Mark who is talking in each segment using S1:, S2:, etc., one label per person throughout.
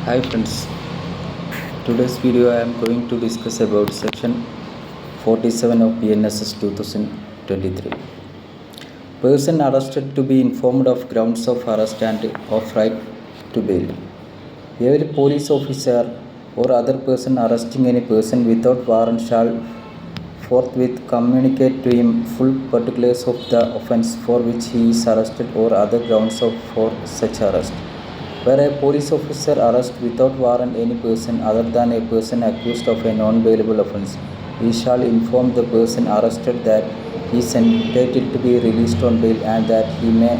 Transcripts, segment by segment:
S1: Hi friends, today's video I am going to discuss about section 47 of BNSS 2023. Person arrested to be informed of grounds of arrest and of right to bail. Every police officer or other person arresting any person without warrant shall forthwith communicate to him full particulars of the offence for which he is arrested or other grounds for such arrest. Where a police officer arrests without warrant any person other than a person accused of a non-bailable offence, he shall inform the person arrested that he is entitled to be released on bail and that he may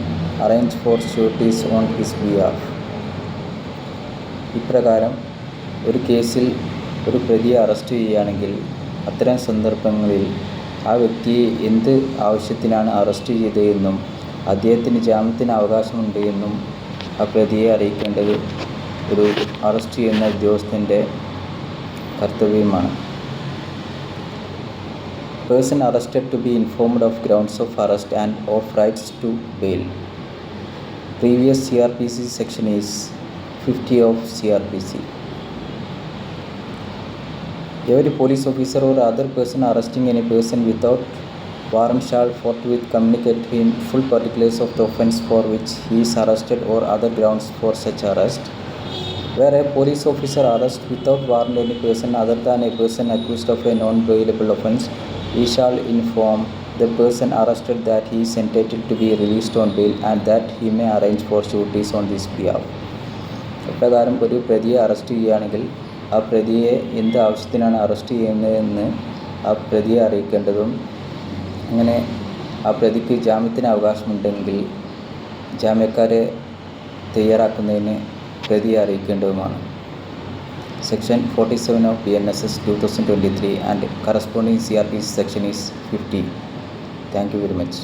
S1: arrange for sureties on his behalf. ഇപ്രകാരം ഒരു കേസിൽ ഒരു പ്രതിയെ arrest ചെയ്യുകയാണെങ്കിൽ അത്തരം സന്ദർഭങ്ങളിൽ ആ വ്യക്തിയെ എന്ത് ആവശ്യത്തിനാണ് അറസ്റ്റ് ചെയ്തതെന്നും അദ്ദേഹത്തിന് ജാമ്യത്തിന് അവകാശമുണ്ട് എന്നും ആ പ്രതിയെ അറിയിക്കേണ്ടത് ഒരു അറസ്റ്റ് ചെയ്യുന്ന ഉദ്യോഗസ്ഥൻ്റെ കർത്തവ്യമാണ്. Person arrested to be informed of grounds of arrest and of rights to bail. Previous CRPC section is 50 of CRPC. Every police officer or other person arresting any person without warrant shall forthwith communicate to him full particulars of the offence for which he is arrested or other grounds for such arrest. Where a police officer arrests without warrant any person other than a person accused of a non-bailable offence, he shall inform the person arrested that he is entitled to be released on bail and that he may arrange for sureties on his behalf. ഇപ്രകാരം ഒരു പ്രതിയെ arrest ചെയ്യുകയാണെങ്കിൽ ആ പ്രതിയെ എന്ത് ആവശ്യത്തിനാണ് arrest ചെയ്യുന്നതെന്ന് ആ പ്രതിയെ അറിയിക്കേണ്ടതും അങ്ങനെ ആ പ്രതിക്ക് ജാമ്യത്തിന് അവകാശമുണ്ടെങ്കിൽ ജാമ്യക്കാരെ തയ്യാറാക്കുന്നതിന് പ്രതിയെ അറിയിക്കേണ്ടതുമാണ്. Section 47 of BNSS 2023 and corresponding CRPC section is 50. Thank you very much.